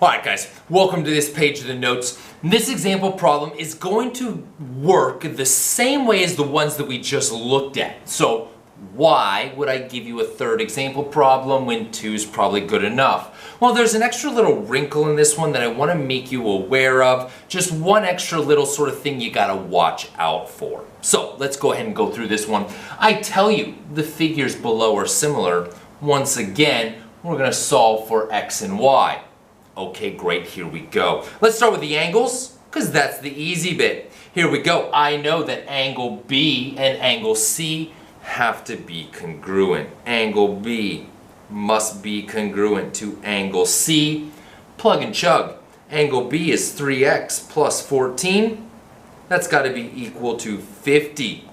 Alright guys, welcome to this page of the notes. This example problem is going to work the same way as the ones that we just looked at. So why would I give you a third example problem when 2 is probably good enough? Well, there's an extra little wrinkle in this one that I want to make you aware of. Just one extra little sort of thing you gotta watch out for. So let's go ahead and go through this one. I tell you the figures below are similar. Once again, we're going to solve for x and y. Okay, great, here we go. Let's start with the angles, because that's the easy bit. Here we go. I know that angle B and angle C have to be congruent. Angle B must be congruent to angle C. Plug and chug. Angle B is 3x plus 14. That's got to be equal to 50.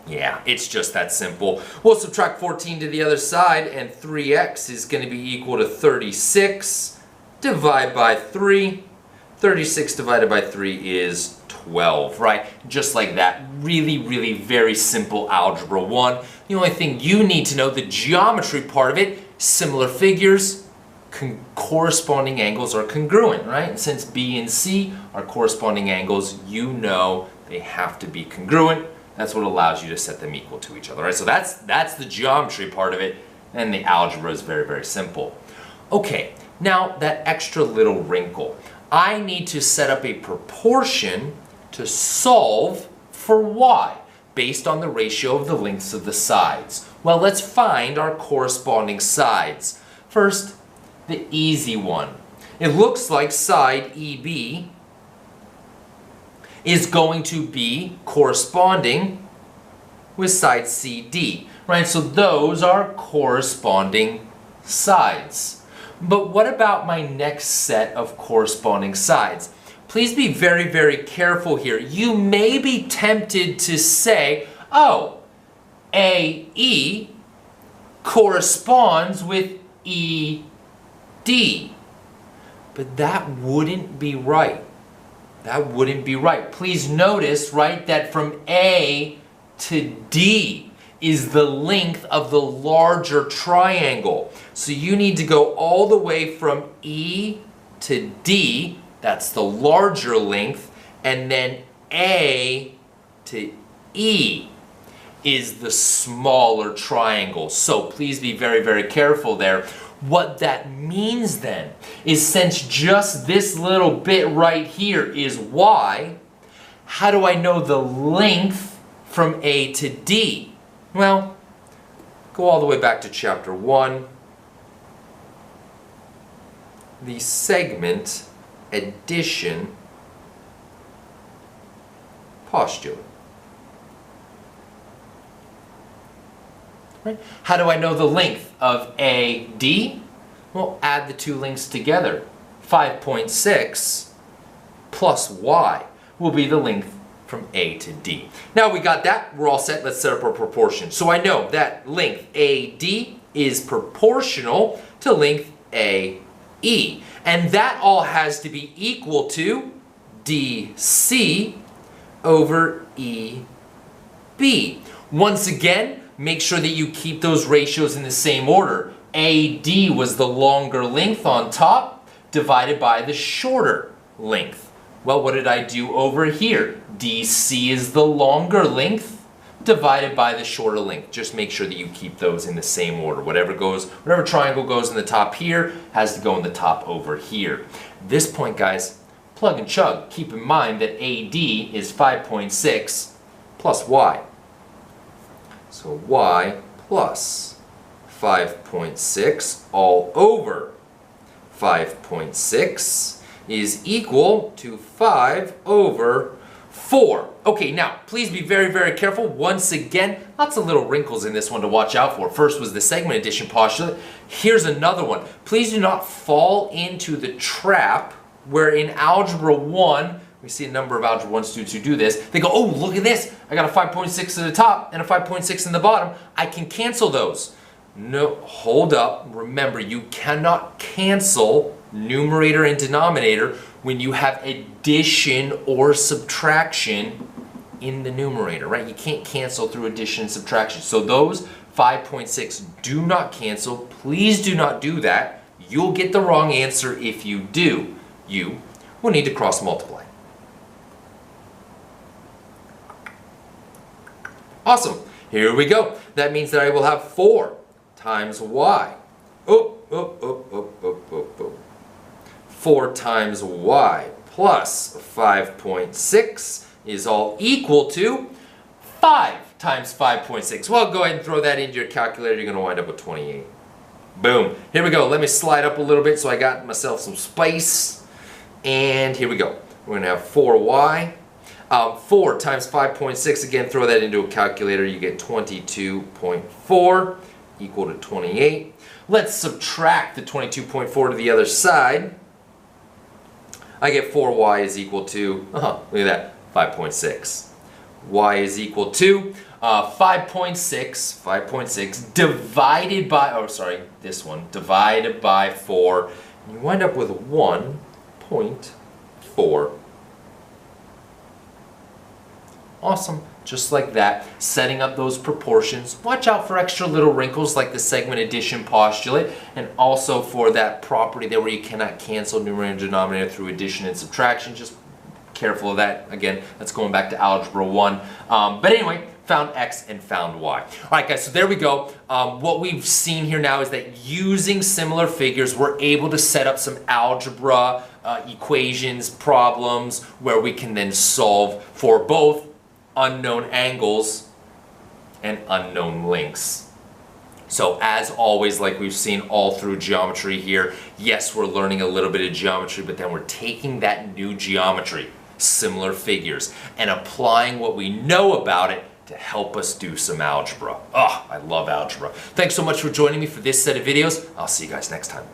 Yeah, it's just that simple. We'll subtract 14 to the other side, and 3x is going to be equal to 36. Divide by 3. 36 divided by 3 is 12, right? Just like that. Really, really very simple algebra 1. The only thing you need to know, the geometry part of it, similar figures, corresponding angles are congruent, right? And since B and C are corresponding angles, you know they have to be congruent. That's what allows you to set them equal to each other, right? So that's the geometry part of it, and the algebra is very, very simple. Okay, now that extra little wrinkle. I need to set up a proportion to solve for y based on the ratio of the lengths of the sides. Well, let's find our corresponding sides. First, the easy one. It looks like side EB is going to be corresponding with side CD, right? So those are corresponding sides. But what about my next set of corresponding sides? Please be very, very careful here. You may be tempted to say, oh, AE corresponds with ED. But that wouldn't be right. That wouldn't be right. Please notice, right, that from A to D is the length of the larger triangle. So you need to go all the way from E to D, that's the larger length, and then A to E is the smaller triangle. So please be very, very careful there. What that means then is, since just this little bit right here is y, how do I know the length from A to D? Well, go all the way back to chapter 1. The segment addition postulate. Right? How do I know the length of AD? Well, add the two lengths together. 5.6 plus y will be the length from A to D. Now we got that, we're all set. Let's set up our proportion. So I know that length AD is proportional to length AE. And that all has to be equal to DC over EB. Once again, make sure that you keep those ratios in the same order. AD was the longer length on top, divided by the shorter length. Well, what did I do over here? DC is the longer length, divided by the shorter length. Just make sure that you keep those in the same order. Whatever triangle goes in the top here has to go in the top over here. At this point, guys, plug and chug. Keep in mind that AD is 5.6 plus y. So y plus 5.6 all over 5.6 is equal to 5 over 4. Okay, now, please be very, very careful. Once again, lots of little wrinkles in this one to watch out for. First was the segment addition postulate. Here's another one. Please do not fall into the trap where in Algebra 1, we see a number of Algebra 1 students who do this. They go, oh, look at this. I got a 5.6 at the top and a 5.6 in the bottom. I can cancel those. No, hold up. Remember, you cannot cancel numerator and denominator when you have addition or subtraction in the numerator, right? You can't cancel through addition and subtraction. So those 5.6 do not cancel. Please do not do that. You'll get the wrong answer if you do. You will need to cross multiply. Awesome. Here we go. That means that I will have 4 times y. 4 times y plus 5.6 is all equal to 5 times 5.6. Well, go ahead and throw that into your calculator. You're going to wind up with 28. Boom. Here we go. Let me slide up a little bit so I got myself some space. And here we go. We're going to have 4y. 4 times 5.6, again, throw that into a calculator. You get 22.4 equal to 28. Let's subtract the 22.4 to the other side. I get 4y is equal to, look at that, 5.6. Y is equal to 5.6 divided by, divided by 4. And you wind up with 1.4. Awesome. Just like that, setting up those proportions. Watch out for extra little wrinkles like the segment addition postulate, and also for that property there where you cannot cancel numerator and denominator through addition and subtraction. Just careful of that. Again, that's going back to Algebra 1. But anyway, found x and found y. All right, guys, so there we go. What we've seen here now is that using similar figures, we're able to set up some algebra equations, problems, where we can then solve for both unknown angles and unknown lengths. So as always, like we've seen all through geometry here, yes, we're learning a little bit of geometry, but then we're taking that new geometry, similar figures, and applying what we know about it to help us do some algebra. Oh, I love algebra. Thanks so much for joining me for this set of videos. I'll see you guys next time.